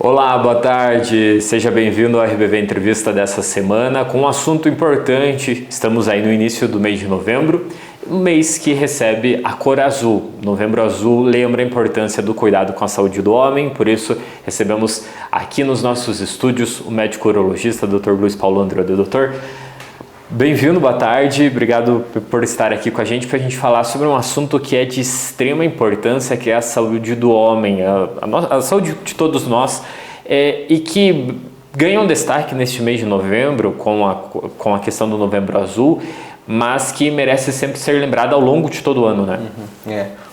Olá, boa tarde. Seja bem-vindo ao RBV Entrevista dessa semana com um assunto importante. Estamos aí no início do mês de novembro, um mês que recebe a cor azul. Novembro Azul lembra a importância do cuidado com a saúde do homem, por isso recebemos aqui nos nossos estúdios o médico urologista Dr. Luiz Paulo Andrade. Doutor, bem-vindo, boa tarde, obrigado por estar aqui com a gente para a gente falar sobre um assunto que é de extrema importância, que é a saúde do homem, a saúde de todos nós, e que ganha um destaque neste mês de novembro com a questão do Novembro Azul, mas que merece sempre ser lembrada ao longo de todo o ano, né?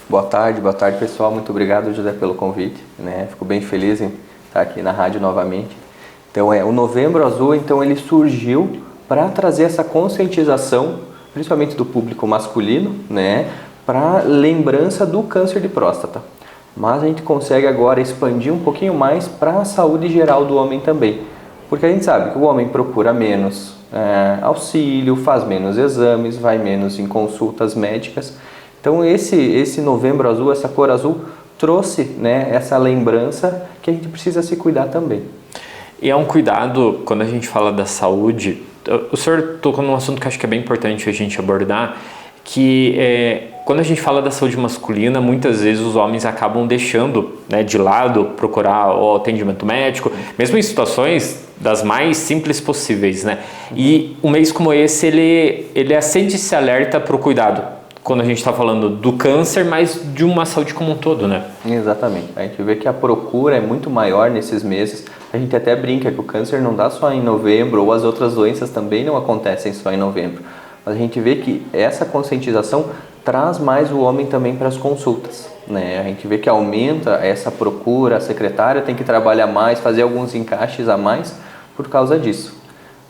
Boa tarde pessoal, muito obrigado, José, pelo convite, né? Fico bem feliz em estar aqui na rádio novamente. Então, o Novembro Azul, então, ele surgiu para trazer essa conscientização, principalmente do público masculino, né, para lembrança do câncer de próstata. Mas a gente consegue agora expandir um pouquinho mais para a saúde geral do homem também, porque a gente sabe que o homem procura menos auxílio, faz menos exames, vai menos em consultas médicas. Então esse Novembro Azul, essa cor azul, trouxe, né, essa lembrança que a gente precisa se cuidar também. E é um cuidado, quando a gente fala da saúde, o senhor tocou num assunto que acho que é bem importante a gente abordar, que quando a gente fala da saúde masculina, muitas vezes os homens acabam deixando, né, de lado procurar o atendimento médico, mesmo em situações das mais simples possíveis, né? E um mês como esse, ele acende esse alerta para o cuidado, quando a gente está falando do câncer, mas de uma saúde como um todo, né? Exatamente. A gente vê que a procura é muito maior nesses meses. A gente até brinca que o câncer não dá só em novembro, ou as outras doenças também não acontecem só em novembro. Mas a gente vê que essa conscientização traz mais o homem também para as consultas, né? A gente vê que aumenta essa procura, a secretária tem que trabalhar mais, fazer alguns encaixes a mais por causa disso.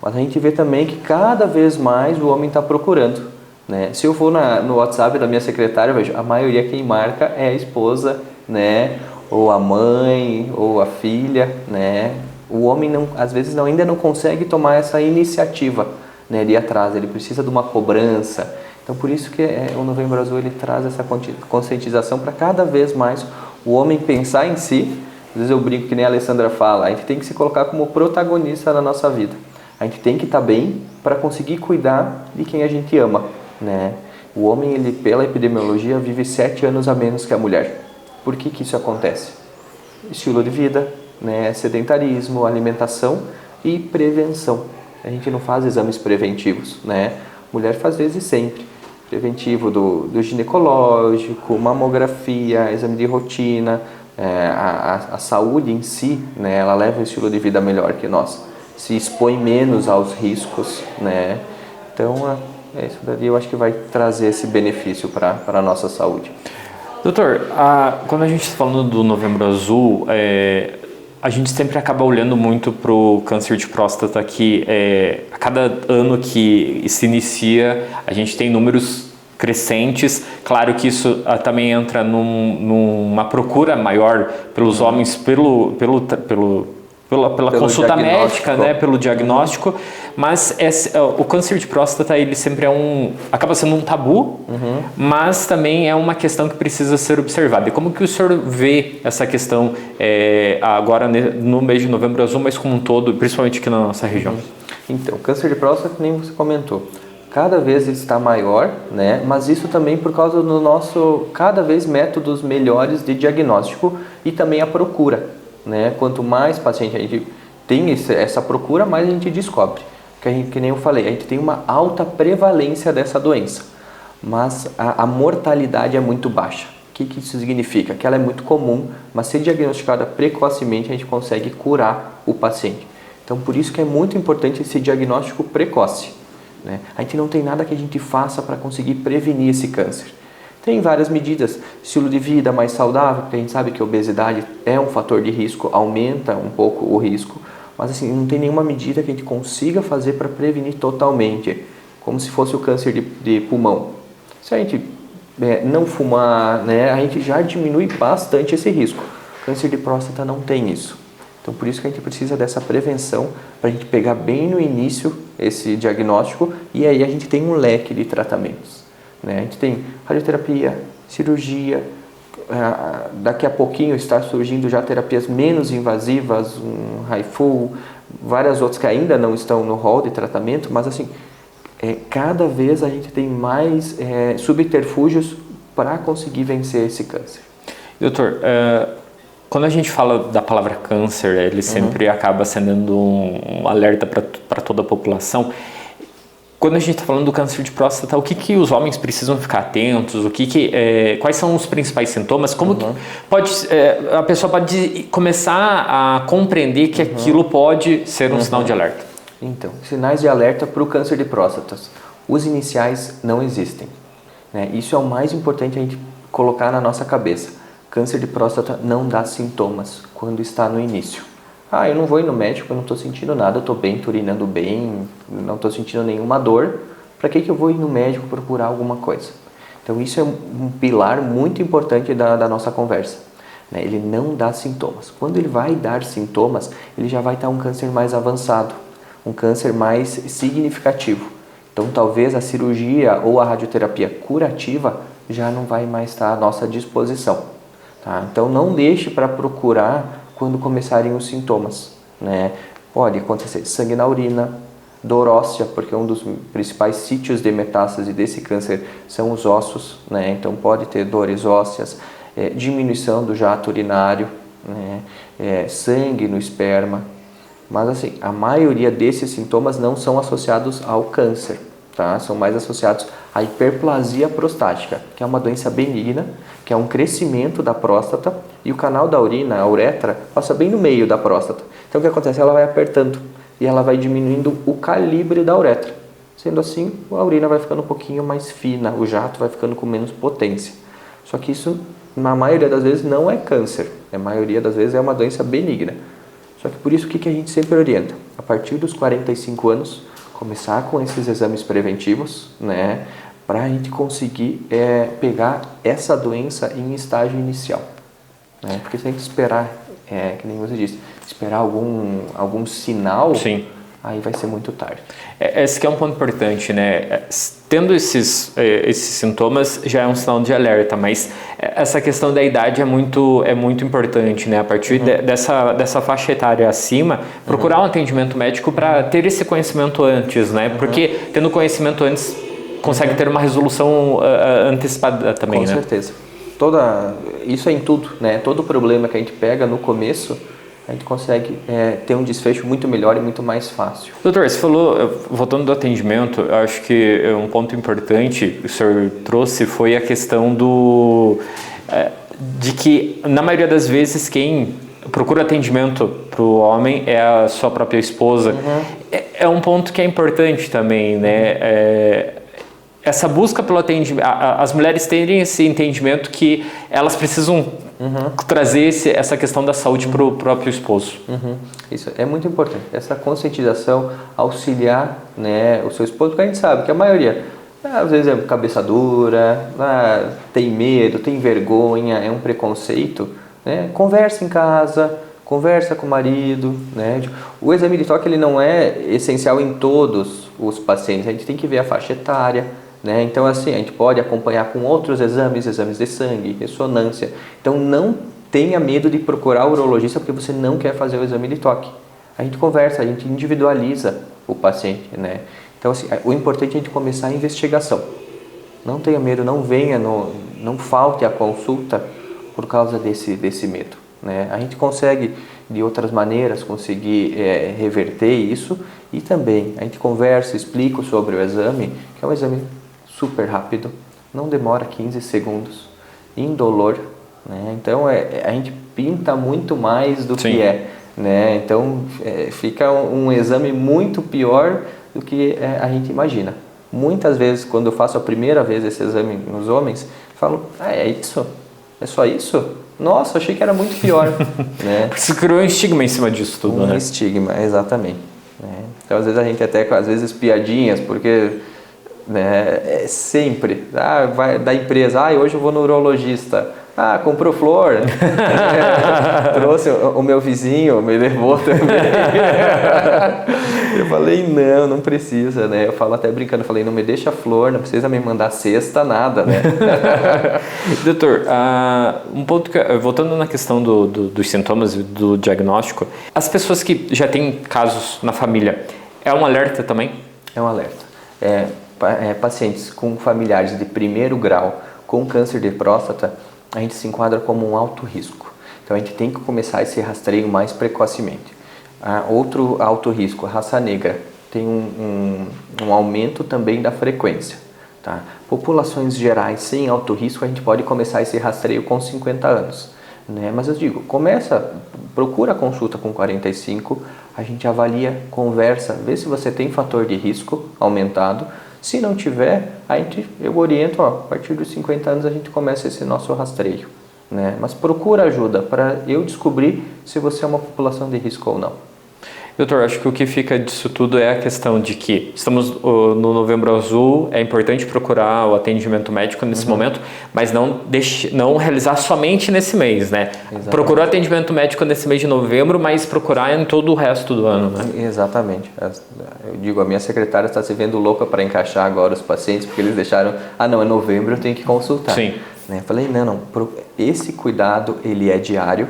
Mas a gente vê também que cada vez mais o homem está procurando, né? Se eu for no WhatsApp da minha secretária, eu vejo a maioria quem marca é a esposa, né? Ou a mãe, ou a filha, né? O homem às vezes ainda não consegue tomar essa iniciativa, né, de ir atrás, ele precisa de uma cobrança. Então por isso que o Novembro Azul ele traz essa conscientização para cada vez mais o homem pensar em si. Às vezes eu brinco que nem a Alessandra fala, a gente tem que se colocar como protagonista na nossa vida. A gente tem que estar bem para conseguir cuidar de quem a gente ama, né? O homem, ele pela epidemiologia, vive 7 anos a menos que a mulher. Por que isso acontece? Estilo de vida, né, sedentarismo, alimentação e prevenção. A gente não faz exames preventivos, né? Mulher faz vezes sempre. Preventivo do ginecológico, mamografia, exame de rotina, a saúde em si, né, ela leva um estilo de vida melhor que nós. Se expõe menos aos riscos, né? Então, isso daí eu acho que vai trazer esse benefício para a nossa saúde. Doutor, quando a gente está falando do Novembro Azul, a gente sempre acaba olhando muito para o câncer de próstata, que a cada ano que se inicia, a gente tem números crescentes. Claro que isso também entra numa procura maior pelos homens pela consulta médica, né, pelo diagnóstico, mas o câncer de próstata ele sempre acaba sendo um tabu, mas também é uma questão que precisa ser observada. E como que o senhor vê essa questão agora no mês de Novembro Azul, mas como um todo, principalmente aqui na nossa região? Então, o câncer de próstata, nem você comentou, cada vez ele está maior, né? Mas isso também por causa do nosso, cada vez, métodos melhores de diagnóstico e também a procura, né? Quanto mais paciente a gente tem essa procura, mais a gente descobre. Que nem eu falei, a gente tem uma alta prevalência dessa doença, mas a mortalidade é muito baixa. O que isso significa? Que ela é muito comum, mas se diagnosticada precocemente, a gente consegue curar o paciente. Então, por isso que é muito importante esse diagnóstico precoce, né? A gente não tem nada que a gente faça para conseguir prevenir esse câncer. Tem várias medidas, estilo de vida mais saudável, porque a gente sabe que a obesidade é um fator de risco, aumenta um pouco o risco, mas assim, não tem nenhuma medida que a gente consiga fazer para prevenir totalmente, como se fosse o câncer de pulmão. Se a gente não fumar, né, a gente já diminui bastante esse risco. Câncer de próstata não tem isso. Então, por isso que a gente precisa dessa prevenção, para a gente pegar bem no início esse diagnóstico, e aí a gente tem um leque de tratamentos, né? A gente tem radioterapia, cirurgia, daqui a pouquinho está surgindo já terapias menos invasivas, um HIFU, várias outras que ainda não estão no rol de tratamento, mas assim, cada vez a gente tem mais subterfúgios para conseguir vencer esse câncer. Doutor, quando a gente fala da palavra câncer, ele sempre acaba acendendo um alerta para toda a população. Quando a gente está falando do câncer de próstata, o que os homens precisam ficar atentos? Quais são os principais sintomas? Como que a pessoa pode começar a compreender que aquilo pode ser um sinal de alerta? Então, sinais de alerta para o câncer de próstata. Os iniciais não existem, né? Isso é o mais importante a gente colocar na nossa cabeça. Câncer de próstata não dá sintomas quando está no início. Eu não vou ir no médico, eu não estou sentindo nada, eu estou bem, estou urinando bem, não estou sentindo nenhuma dor. Para que eu vou ir no médico procurar alguma coisa? Então isso é um pilar muito importante da nossa conversa, né? Ele não dá sintomas. Quando ele vai dar sintomas, ele já vai estar um câncer mais avançado, um câncer mais significativo. Então talvez a cirurgia ou a radioterapia curativa já não vai mais estar à nossa disposição, tá? Então não deixe para procurar quando começarem os sintomas, né? Pode acontecer sangue na urina, dor óssea, porque um dos principais sítios de metástase desse câncer são os ossos, né? Então pode ter dores ósseas, diminuição do jato urinário, né? Sangue no esperma. Mas assim, a maioria desses sintomas não são associados ao câncer, tá? São mais associados à hiperplasia prostática, que é uma doença benigna, que é um crescimento da próstata, e o canal da urina, a uretra, passa bem no meio da próstata. Então o que acontece? Ela vai apertando e ela vai diminuindo o calibre da uretra. Sendo assim, a urina vai ficando um pouquinho mais fina, o jato vai ficando com menos potência. Só que isso, na maioria das vezes, não é câncer. A maioria das vezes é uma doença benigna. Só que por isso, o que a gente sempre orienta? A partir dos 45 anos, começar com esses exames preventivos, né? Para a gente conseguir pegar essa doença em estágio inicial, né? Porque você tem que esperar, que nem você disse, esperar algum sinal. Sim. Aí vai ser muito tarde. Esse que é um ponto importante, né? Tendo esses sintomas já é um sinal de alerta, mas essa questão da idade é muito importante, né? A partir dessa faixa etária acima, procurar um atendimento médico para ter esse conhecimento antes, né? Porque tendo conhecimento antes, consegue ter uma resolução antecipada também, né? Com certeza. Isso é em tudo, né? Todo problema que a gente pega no começo, a gente consegue ter um desfecho muito melhor e muito mais fácil. Doutor, você falou, voltando do atendimento, eu acho que um ponto importante que o senhor trouxe foi a questão de que, na maioria das vezes, quem procura atendimento para o homem é a sua própria esposa. É um ponto que é importante também, né? Essa busca pelo atendimento, as mulheres terem esse entendimento que elas precisam trazer essa questão da saúde para o próprio esposo. Isso é muito importante, essa conscientização, auxiliar, né, o seu esposo, porque a gente sabe que a maioria, às vezes é cabeça dura, tem medo, tem vergonha, é um preconceito, né? Conversa em casa, conversa com o marido, né? O exame de toque ele não é essencial em todos os pacientes, a gente tem que ver a faixa etária, né? Então assim, a gente pode acompanhar com outros exames de sangue, ressonância. Então não tenha medo de procurar o urologista porque você não quer fazer o exame de toque. A gente conversa, a gente individualiza o paciente, né? Então assim, o importante é a gente começar a investigação. Não tenha medo, não venha, não falte a consulta por causa desse medo, né? A gente consegue de outras maneiras conseguir reverter isso, e também a gente conversa, explica sobre o exame, que é um exame super rápido, não demora 15 segundos, indolor, né? Então a gente pinta muito mais do que né? Então fica um exame muito pior do que a gente imagina. Muitas vezes, quando eu faço a primeira vez esse exame nos homens, falo, é isso? É só isso? Nossa, achei que era muito pior. Né? Você criou um estigma em cima disso tudo, né? Um estigma, exatamente. Né? Então, às vezes a gente até, às vezes, piadinhas, porque né, sempre, vai da empresa, hoje eu vou no urologista, Ah, comprou flor. Trouxe o meu vizinho, me levou também. Eu falei, não precisa, né? Eu falo até brincando, falei, não me deixa flor, não precisa me mandar cesta, nada, né? Doutor, um ponto voltando na questão dos sintomas e do diagnóstico, as pessoas que já têm casos na família, é um alerta também? É um alerta. Pacientes com familiares de primeiro grau com câncer de próstata, a gente se enquadra como um alto risco. Então a gente tem que começar esse rastreio mais precocemente. Outro alto risco, raça negra, tem um aumento também da frequência. Tá? Populações gerais sem alto risco, a gente pode começar esse rastreio com 50 anos. Né? Mas eu digo, procura a consulta com 45, a gente avalia, conversa, vê se você tem fator de risco aumentado. Se não tiver, eu oriento, a partir dos 50 anos a gente começa esse nosso rastreio. Né? Mas procura ajuda para eu descobrir se você é uma população de risco ou não. Doutor, acho que o que fica disso tudo é a questão de que estamos no Novembro Azul, é importante procurar o atendimento médico nesse momento, mas não realizar somente nesse mês, né? Exatamente. Procurou atendimento médico nesse mês de novembro, mas procurar em todo o resto do ano, né? Exatamente. Eu digo, a minha secretária está se vendo louca para encaixar agora os pacientes, porque eles deixaram, não, é novembro, eu tenho que consultar. Sim. Né? Falei, não, esse cuidado, ele é diário.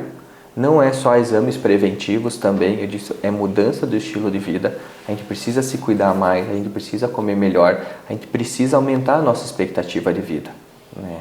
Não é só exames preventivos também, eu disse, é mudança do estilo de vida. A gente precisa se cuidar mais, a gente precisa comer melhor, a gente precisa aumentar a nossa expectativa de vida. Né?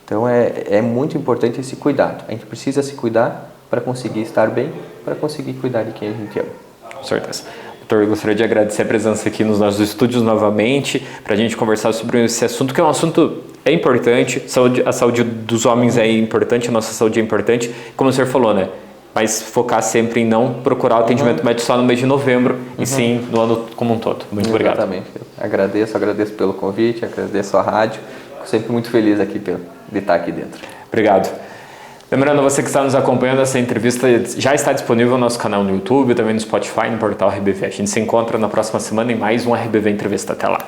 Então é muito importante esse cuidado. A gente precisa se cuidar para conseguir estar bem, para conseguir cuidar de quem a gente ama. Com certeza. Doutor, eu gostaria de agradecer a presença aqui nos nossos estúdios novamente, para a gente conversar sobre esse assunto, que é um assunto importante, a saúde dos homens é importante, a nossa saúde é importante, como o senhor falou, né? Mas focar sempre em não procurar o atendimento médico só no mês de novembro, e sim no ano como um todo. Muito obrigado. Exatamente. Agradeço pelo convite, agradeço a rádio, fico sempre muito feliz aqui de estar aqui dentro. Obrigado. Lembrando, você que está nos acompanhando, essa entrevista já está disponível no nosso canal no YouTube, também no Spotify, no portal RBV. A gente se encontra na próxima semana em mais um RBV Entrevista. Até lá.